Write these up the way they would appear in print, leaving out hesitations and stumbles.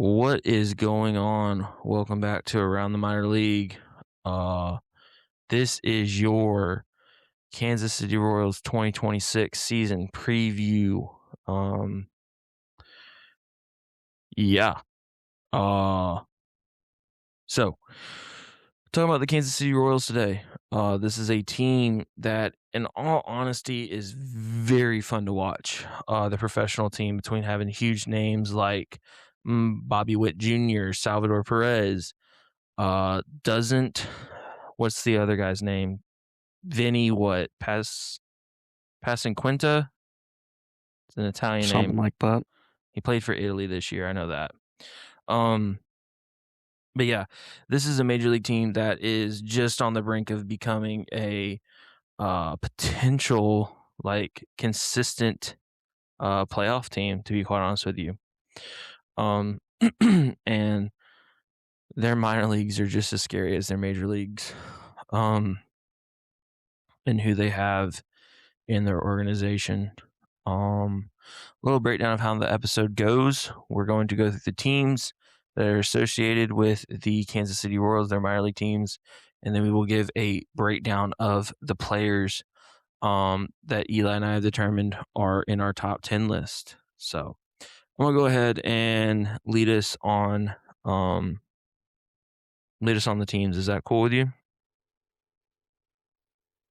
What is going on? Welcome back to Around the Minor League. Uh, this is your Kansas City Royals 2026 season preview. Um, yeah. So talking about the Kansas City Royals today. This is a team that, in all honesty, is very fun to watch. The professional team, between having huge names like Bobby Witt Jr., Salvador Perez, doesn't. What's the other guy's name? Vinny what? Passanquinta? It's an Italian Something name. like that. He played for Italy this year. I know that. But yeah, this is a major league team that is just on the brink of becoming a potential, consistent playoff team, to be quite honest with you. And their minor leagues are just as scary as their major leagues. And who they have in their organization. A little breakdown of how the episode goes. We're going to go through the teams that are associated with the Kansas City Royals, their minor league teams, and then we will give a breakdown of the players that Eli and I have determined are in our top 10 list. So I'm gonna go ahead and lead us on the teams. Is that cool with you?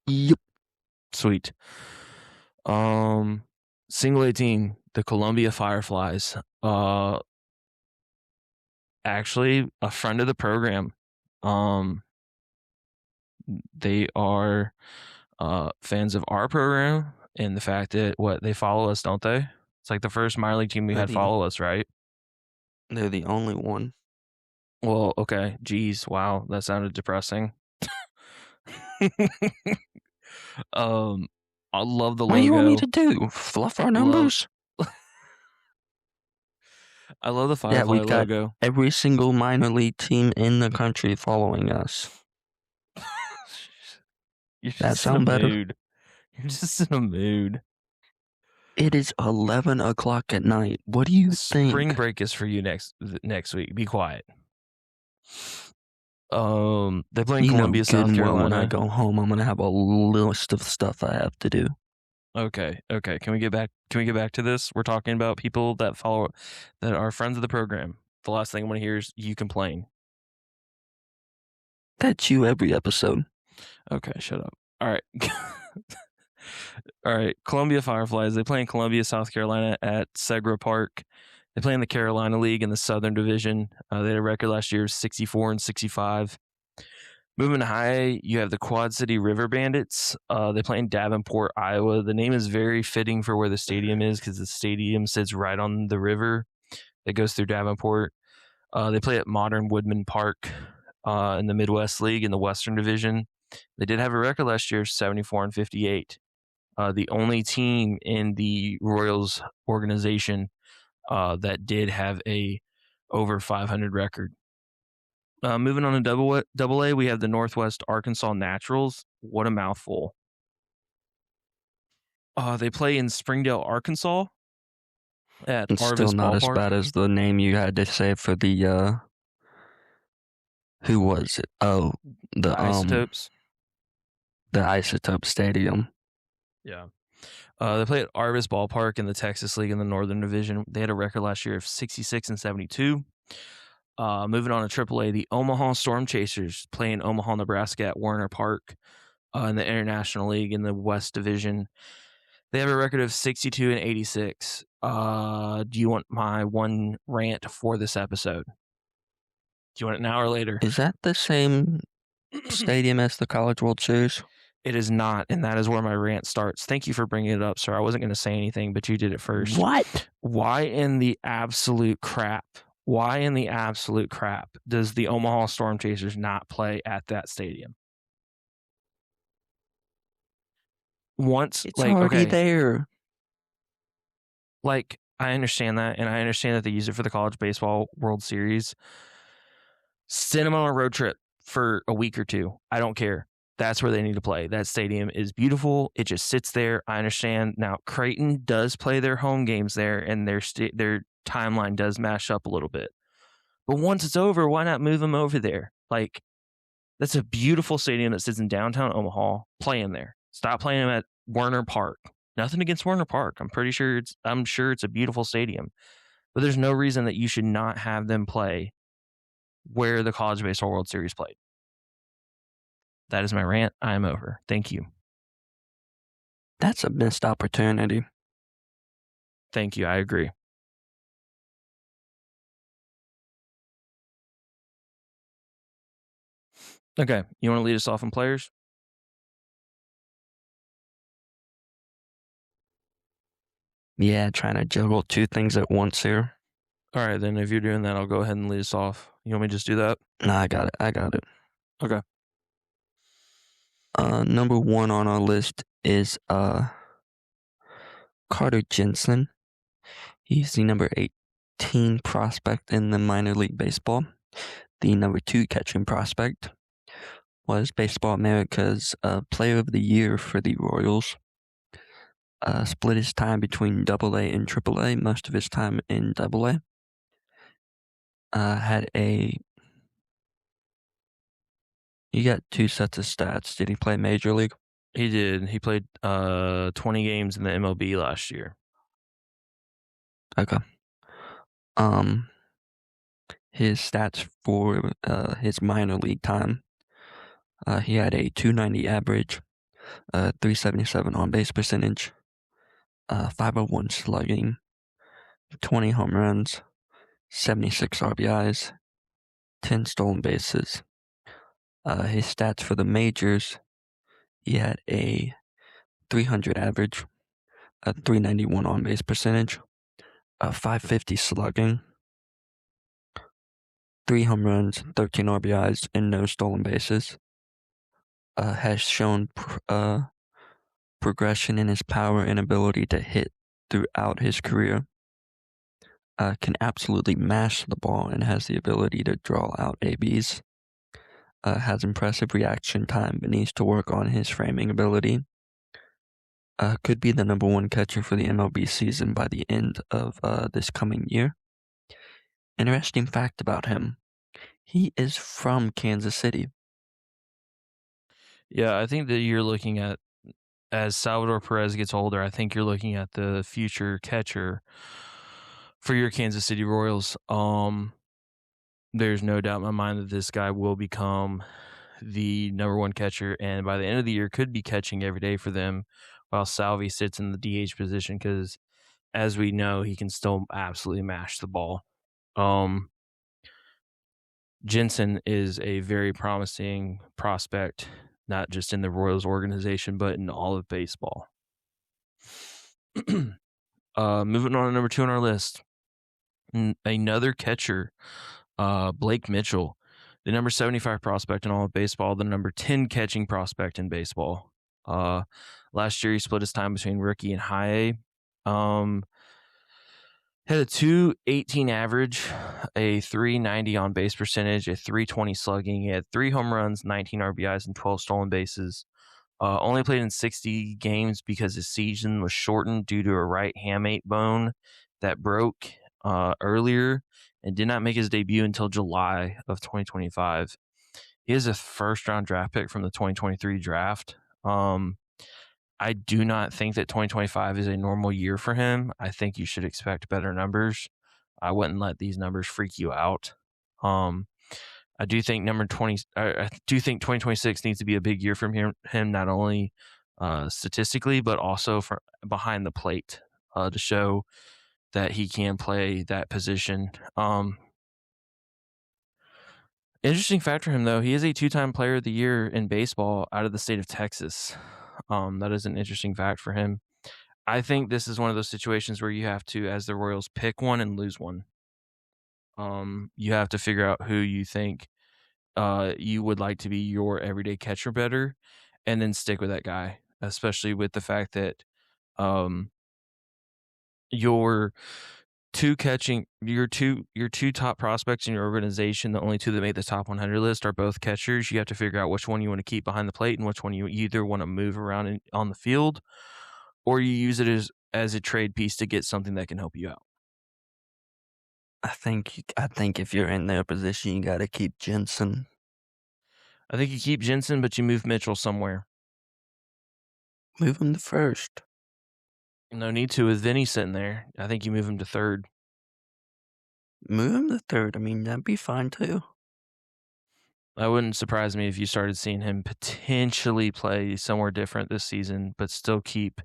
Yep. Sweet. Single A team, the Columbia Fireflies. Actually a friend of the program. They are fans of our program and the fact that they follow us, don't they? It's like the first minor league team we had follow us, right? They're the only one. Well, okay. Geez, wow, that sounded depressing. I love the logo. What do you want me to do? Fluff our numbers? I love the Firefly logo. Every single minor league team in the country following us. That sound better? Mood. You're just in a mood. It is 11 o'clock at night. What do you think? Spring break is for you next week. Be quiet. They're playing Columbia, South Carolina. When I go home, I'm gonna have a list of stuff I have to do. Okay. Can we get back to this? We're talking about people that are friends of the program. The last thing I want to hear is you complain. That's you every episode. Okay, shut up. All right. All right. Columbia Fireflies. They play in Columbia, South Carolina at Segra Park. They play in the Carolina League in the Southern Division. They had a record last year of 64-65. Moving high, you have the Quad City River Bandits. They play in Davenport, Iowa. The name is very fitting for where the stadium is because the stadium sits right on the river that goes through Davenport. They play at Modern Woodman Park in the Midwest League in the Western Division. They did have a record last year, 74-58. The only team in the Royals organization that did have a over 500 record. Moving on to double A, we have the Northwest Arkansas Naturals. What a mouthful. They play in Springdale, Arkansas at it's Arvis still not Ballpark. As bad as the name you had to say for the who was it? Oh, the Isotopes. The Isotope Stadium. Yeah. They play at Arvis Ballpark in the Texas League in the Northern Division. They had a record last year of 66-72. Moving on to AAA, the Omaha Storm Chasers play in Omaha, Nebraska at Werner Park in the International League in the West Division. They have a record of 62-86. Do you want my one rant for this episode? Do you want it now or later? Is that the same stadium as the College World Series? It is not, and that is where my rant starts. Thank you for bringing it up, sir. I wasn't going to say anything, but you did it first. What? Why in the absolute crap does the Omaha Storm Chasers not play at that stadium? Once it's already there. I understand that, and I understand that they use it for the College Baseball World Series. Send them on a road trip for a week or two. I don't care. That's where they need to play. That stadium is beautiful. It just sits there. I understand. Now, Creighton does play their home games there, and their timeline does mash up a little bit. But once it's over, why not move him over there? Like, that's a beautiful stadium that sits in downtown Omaha. Play him there. Stop playing him at Werner Park. Nothing against Werner Park. I'm sure it's a beautiful stadium. But there's no reason that you should not have them play where the College Baseball World Series played. That is my rant. I am over. Thank you. That's a missed opportunity. Thank you. I agree. Okay. You want to lead us off on players? Yeah, trying to juggle two things at once here. All right, then if you're doing that, I'll go ahead and lead us off. You want me to just do that? No, I got it. Okay. Number one on our list is Carter Jensen. He's the number 18 prospect in the minor league baseball. The number 2 catching prospect was Baseball America's Player of the Year for the Royals. Split his time between AA and AAA, most of his time in AA. You got 2 sets of stats. Did he play Major League? He did. He played 20 games in the MLB last year. Okay. His stats for his minor league time. He had a .290 average, .377 on base percentage, .501 slugging, 20 home runs, 76 RBIs, 10 stolen bases. His stats for the majors, he had a .300 average, a .391 on base percentage, a .550 slugging, 3 home runs, 13 RBIs, and no stolen bases. Has shown progression in his power and ability to hit throughout his career. Can absolutely mash the ball and has the ability to draw out ABs. Has impressive reaction time but needs to work on his framing ability. Could be the number 1 catcher for the MLB season by the end of this coming year. Interesting fact about him. He is from Kansas City. Yeah, I think that you're looking at, as Salvador Perez gets older, I think you're looking at the future catcher for your Kansas City Royals. There's no doubt in my mind that this guy will become the number 1 catcher, and by the end of the year could be catching every day for them while Salvi sits in the DH position, because as we know, he can still absolutely mash the ball. Jensen is a very promising prospect, not just in the Royals organization, but in all of baseball. Moving on to number 2 on our list, another catcher, Blake Mitchell, the number 75 prospect in all of baseball, the number 10 catching prospect in baseball. Last year, he split his time between rookie and high A. Had a .218 average, a .390 on base percentage, a .320 slugging. He had 3 home runs, 19 RBIs, and 12 stolen bases. Only played in 60 games because his season was shortened due to a right hamate bone that broke earlier and did not make his debut until July of 2025. He is a first-round draft pick from the 2023 draft. I do not think that 2025 is a normal year for him. I think you should expect better numbers. I wouldn't let these numbers freak you out. I do think 2026 needs to be a big year from him, not only statistically, but also for behind the plate to show that he can play that position. Interesting fact for him, though, he is a 2-time player of the year in baseball out of the state of Texas. That is an interesting fact for him. I think this is one of those situations where you have to, as the Royals, pick one and lose one. You have to figure out who you think you would like to be your everyday catcher better, and then stick with that guy, especially with the fact that your two top prospects in your organization, the only 2 that made the top 100 list, are both catchers. You have to figure out which one you want to keep behind the plate and which one you either want to move around on the field, or you use it as a trade piece to get something that can help you out. I think if you're in their position, you got to keep Jensen. I think you keep Jensen, but you move Mitchell somewhere. Move him to first. No need to with Vinny sitting there. I think you move him to third. Move him to third. I mean, that'd be fine too. That wouldn't surprise me if you started seeing him potentially play somewhere different this season, but still keep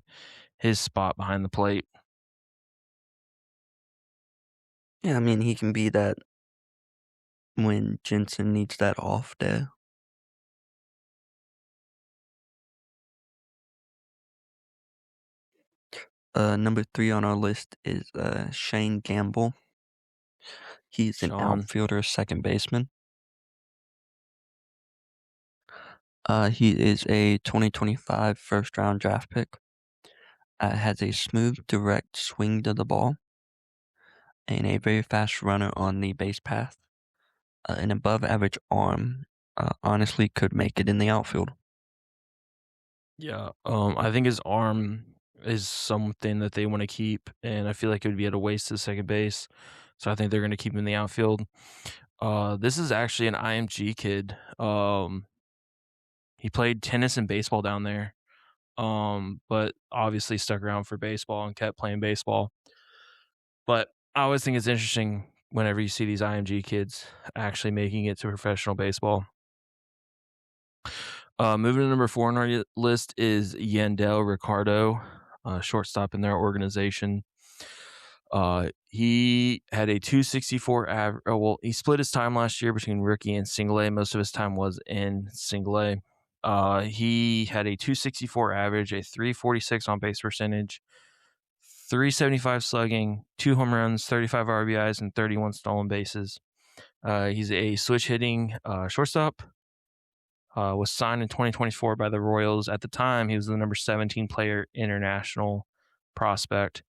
his spot behind the plate. Yeah, I mean, he can be that when Jensen needs that off day. Number 3 on our list is Shane Gamble. He's an outfielder, second baseman. He is a 2025 first-round draft pick. Has a smooth, direct swing to the ball and a very fast runner on the base path. An above-average arm. Honestly, could make it in the outfield. Yeah, I think his arm is something that they want to keep, and I feel like it would be at a waste to second base. So I think they're going to keep him in the outfield. This is actually an IMG kid. He played tennis and baseball down there, but obviously stuck around for baseball and kept playing baseball. But I always think it's interesting whenever you see these IMG kids actually making it to professional baseball. Moving to number 4 on our list is Yandel Ricardo, shortstop in their organization. He had a 264 average. Well, he split his time last year between rookie and single A. Most of his time was in single A. He had a 264 average, a 346 on base percentage, 375 slugging, 2 home runs, 35 RBIs, and 31 stolen bases. He's a switch hitting shortstop. Was signed in 2024 by the Royals. At the time, he was the number 17 player international prospect.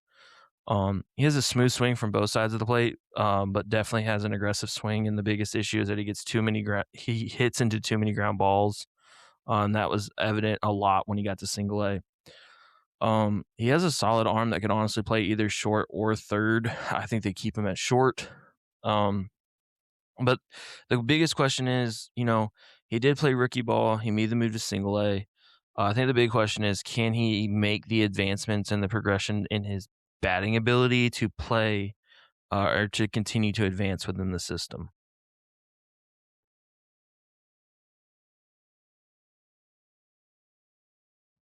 He has a smooth swing from both sides of the plate, but definitely has an aggressive swing. And the biggest issue is that he gets he hits into too many ground balls. And that was evident a lot when he got to single A. He has a solid arm that could honestly play either short or third. I think they keep him at short. But the biggest question is, he did play rookie ball. He made the move to single A. I think the big question is, can he make the advancements and the progression in his batting ability to play or to continue to advance within the system?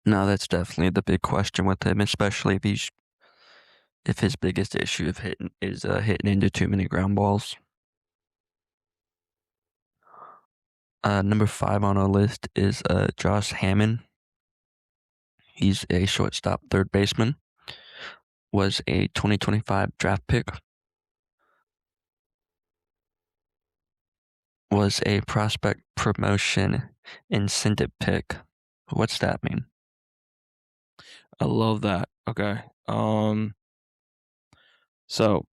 No, that's definitely the big question with him, especially if his biggest issue of hitting into too many ground balls. Number 5 on our list is Josh Hammond. He's a shortstop, third baseman. Was a 2025 draft pick. Was a prospect promotion incentive pick. What's that mean? I love that. Okay. So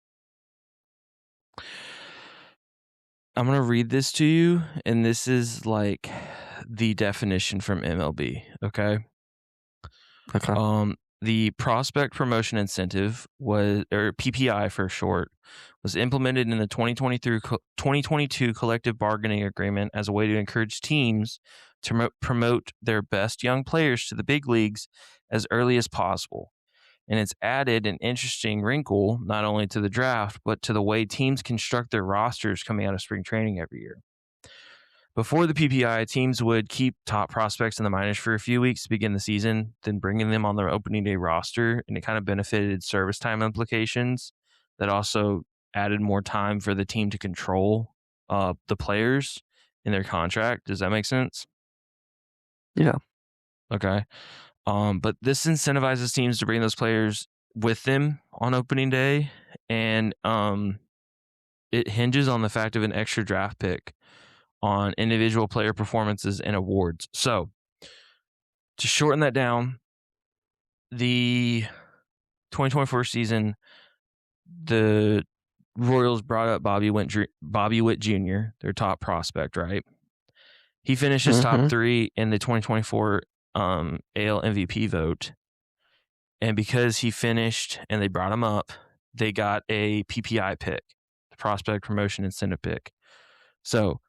I'm going to read this to you, and this is like the definition from MLB, okay? Okay. The prospect promotion incentive was, or PPI for short, was implemented in the 2022 collective bargaining agreement as a way to encourage teams to promote their best young players to the big leagues as early as possible. And it's added an interesting wrinkle, not only to the draft, but to the way teams construct their rosters coming out of spring training every year. Before the PPI, teams would keep top prospects in the minors for a few weeks to begin the season, then bringing them on their opening day roster, and it kind of benefited service time implications that also added more time for the team to control the players in their contract. Does that make sense? Yeah. Okay. But this incentivizes teams to bring those players with them on opening day, and it hinges on the fact of an extra draft pick on individual player performances and awards. So, to shorten that down, the 2024 season, the Royals brought up Bobby Witt Jr., their top prospect, right? He finishes top 3 in the 2024 AL MVP vote. And because he finished and they brought him up, they got a PPI pick, prospect promotion incentive pick. So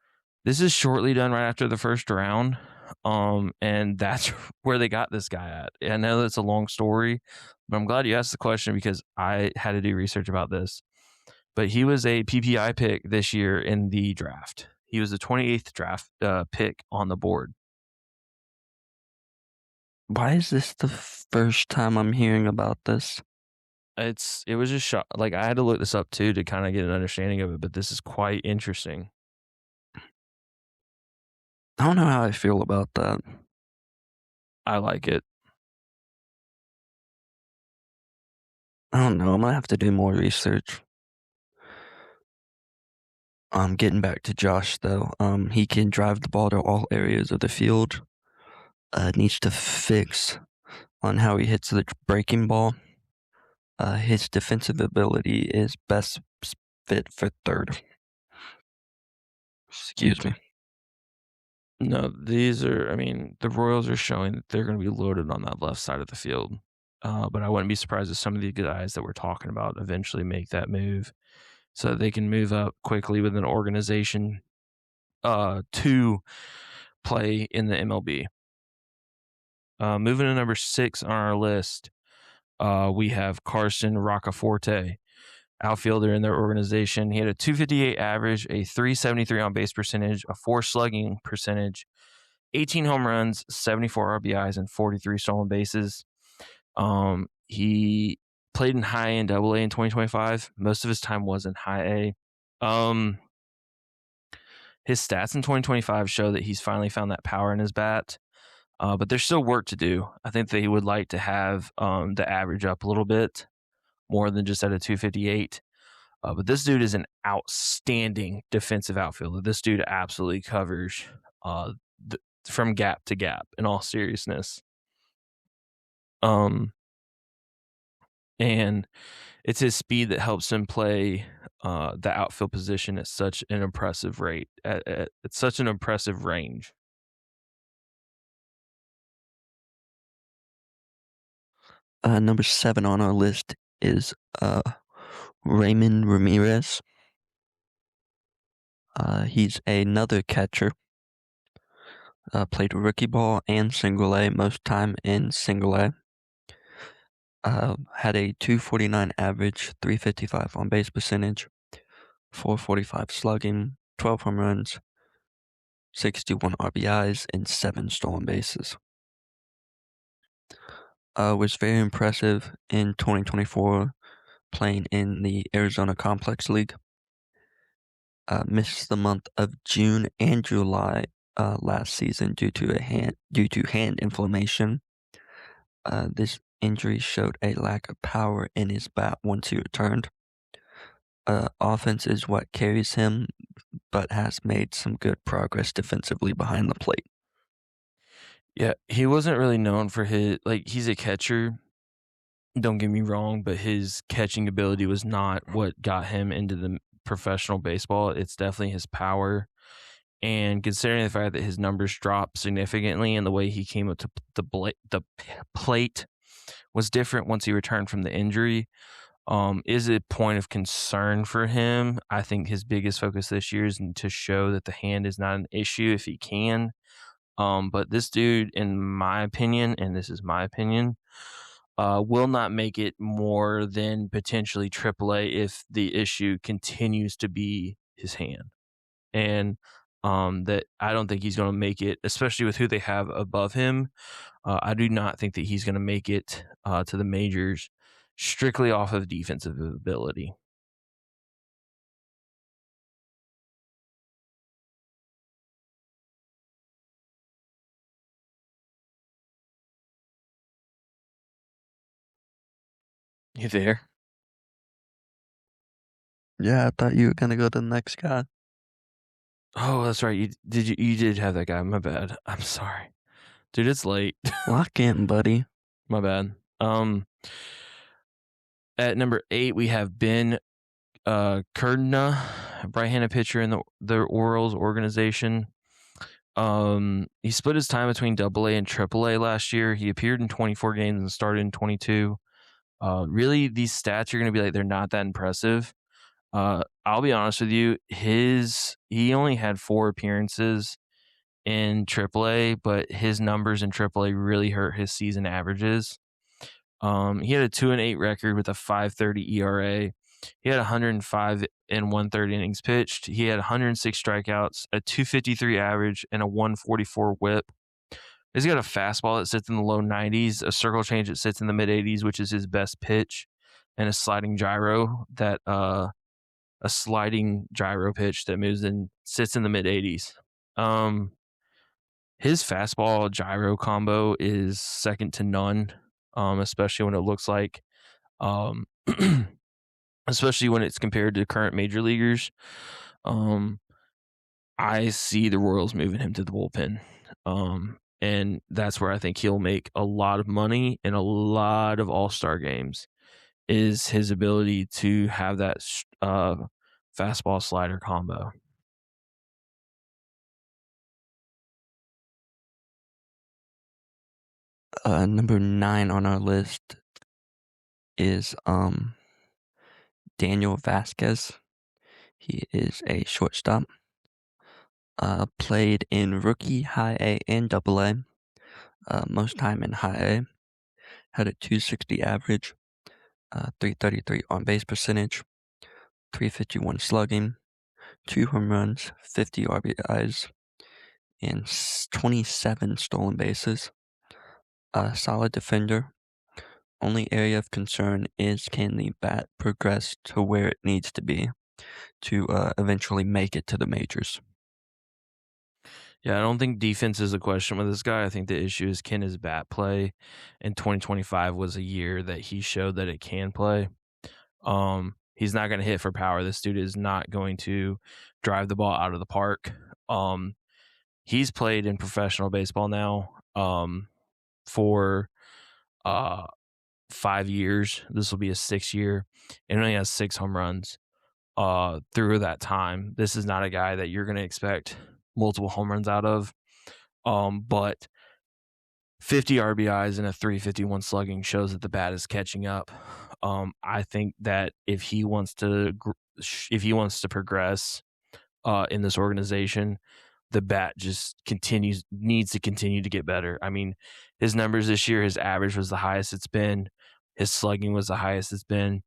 this is shortly done right after the first round. And that's where they got this guy at. I know that's a long story, but I'm glad you asked the question because I had to do research about this. But he was a PPI pick this year in the draft. He was the 28th draft pick on the board. Why is this the first time I'm hearing about this? It was just like I had to look this up too to kind of get an understanding of it, but this is quite interesting. I don't know how I feel about that. I like it. I don't know. I'm gonna have to do more research. Getting back to Josh though, he can drive the ball to all areas of the field. Needs to fix on how he hits the breaking ball. His defensive ability is best fit for third. Excuse me. No, the Royals are showing that they're going to be loaded on that left side of the field. But I wouldn't be surprised if some of the guys that we're talking about eventually make that move so that they can move up quickly with an organization to play in the MLB. Moving to number 6 on our list, we have Carson Roccaforte, outfielder in their organization. He had a 258 average, a 373 on base percentage, a 4 slugging percentage, 18 home runs, 74 RBIs, and 43 stolen bases. He played in high A and double A in 2025. Most of his time was in high A. His stats in 2025 show that he's finally found that power in his bat. But there's still work to do. I think they would like to have the average up a little bit more than just at a 258. But this dude is an outstanding defensive outfielder. This dude absolutely covers from gap to gap, in all seriousness. And it's his speed that helps him play the outfield position at such an impressive rate, at such an impressive range. Number 7 on our list is Raymond Ramirez. He's another catcher. Played rookie ball and single A, most time in single A. Had a 249 average, 355 on base percentage, 445 slugging, 12 home runs, 61 RBIs, and 7 stolen bases. Was very impressive in 2024 playing in the Arizona Complex League. Missed the month of June and July last season due to hand inflammation. This injury showed a lack of power in his bat once he returned. Offense is what carries him, but has made some good progress defensively behind the plate. Yeah, he wasn't really known for he's a catcher. Don't get me wrong, but his catching ability was not what got him into the professional baseball. It's definitely his power. And considering the fact that his numbers dropped significantly and the way he came up to the plate was different once he returned from the injury, is a point of concern for him. I think his biggest focus this year is to show that the hand is not an issue if he can. But this dude, in my opinion, and this is my opinion, will not make it more than potentially AAA if the issue continues to be his hand. And that I don't think he's going to make it, especially with who they have above him. I do not think that he's going to make it to the majors strictly off of defensive ability. You there? Yeah, I thought you were gonna go to the next guy. Oh, that's right. You did have that guy. My bad. I'm sorry. Dude, it's late. Lock in, buddy. My bad. At number 8, we have Ben Kurdna, right-handed pitcher in the Orioles organization. He split his time between AA and AAA last year. He appeared in 24 games and started in 22. Really, these stats are going to be like, they're not that impressive. I'll be honest with you, he only had 4 appearances in AAA, but his numbers in AAA really hurt his season averages. He had a 2-8 record with a 5.30 ERA. He had 105 in 1/3 innings pitched. He had 106 strikeouts, a 2.53 average, and a 1.44 WHIP. He's got a fastball that sits in the low 90s, a circle change that sits in the mid 80s, which is his best pitch, and a sliding gyro pitch that moves and sits in the mid 80s. His fastball gyro combo is second to none, especially when it looks like, especially when it's compared to current major leaguers. I see the Royals moving him to the bullpen. And that's where I think he'll make a lot of money in a lot of all-star games, is his ability to have that fastball slider combo. Number 9 on our list is Daniel Vasquez. He is a shortstop. Played in rookie, high A, and double A. Most time in high A. Had a 260 average, 333 on base percentage, 351 slugging, 2 home runs, 50 RBIs, and 27 stolen bases. A solid defender. Only area of concern is, can the bat progress to where it needs to be to eventually make it to the majors? Yeah, I don't think defense is a question with this guy. I think the issue is, can his bat play? And 2025 was a year that he showed that it can play. He's not going to hit for power. This dude is not going to drive the ball out of the park. He's played in professional baseball now for 5 years. This will be his 6th year, and only has 6 home runs through that time. This is not a guy that you're going to expect multiple home runs out of, but 50 RBIs and a 351 slugging shows that the bat is catching up. I think that if he wants to progress in this organization, the bat just needs to continue to get better. I mean, his numbers this year, his average was the highest it's been, his slugging was the highest it's been,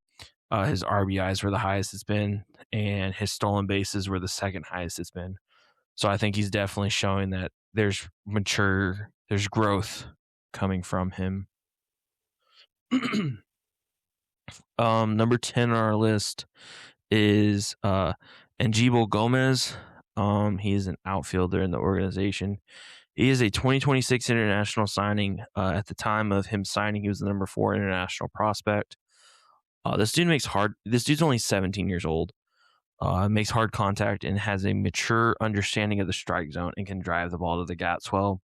his RBIs were the highest it's been, and his stolen bases were the second highest it's been. So I think he's definitely showing that there's growth coming from him. Number 10 on our list is Anibal Gomez. He is an outfielder in the organization. He is a 2026 international signing. At the time of him signing, he was the number 4 international prospect. This dude's only 17 years old. Makes hard contact and has a mature understanding of the strike zone and can drive the ball to the gaps well.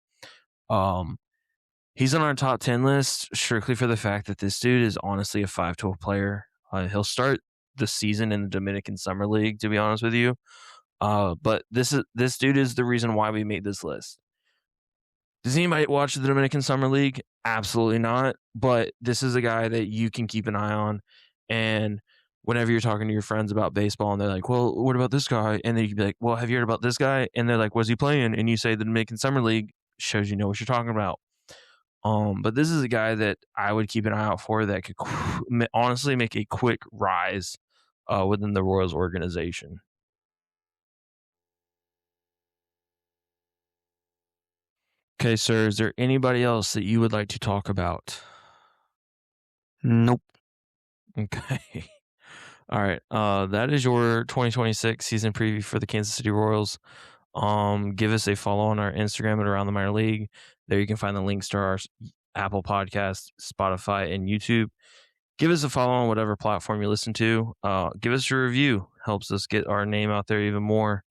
He's on our top 10 list strictly for the fact that this dude is honestly a 5-tool player. He'll start the season in the Dominican Summer League, to be honest with you. But this dude is the reason why we made this list. Does anybody watch the Dominican Summer League? Absolutely not. But this is a guy that you can keep an eye on. And whenever you're talking to your friends about baseball and they're like, well, what about this guy? And then you can be like, well, have you heard about this guy? And they're like, what's he playing? And you say the Dominican Summer League, shows you know what you're talking about. But this is a guy that I would keep an eye out for that could honestly make a quick rise within the Royals organization. Okay, sir, is there anybody else that you would like to talk about? Nope. Okay. All right. That is your 2026 season preview for the Kansas City Royals. Give us a follow on our Instagram at Around the Minor League. There you can find the links to our Apple Podcast, Spotify, and YouTube. Give us a follow on whatever platform you listen to. Give us a review. Helps us get our name out there even more.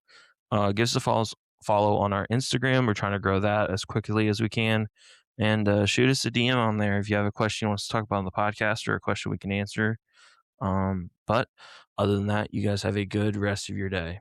Give us a follow on our Instagram. We're trying to grow that as quickly as we can. And shoot us a DM on there if you have a question you want us to talk about on the podcast or a question we can answer. But other than that, you guys have a good rest of your day.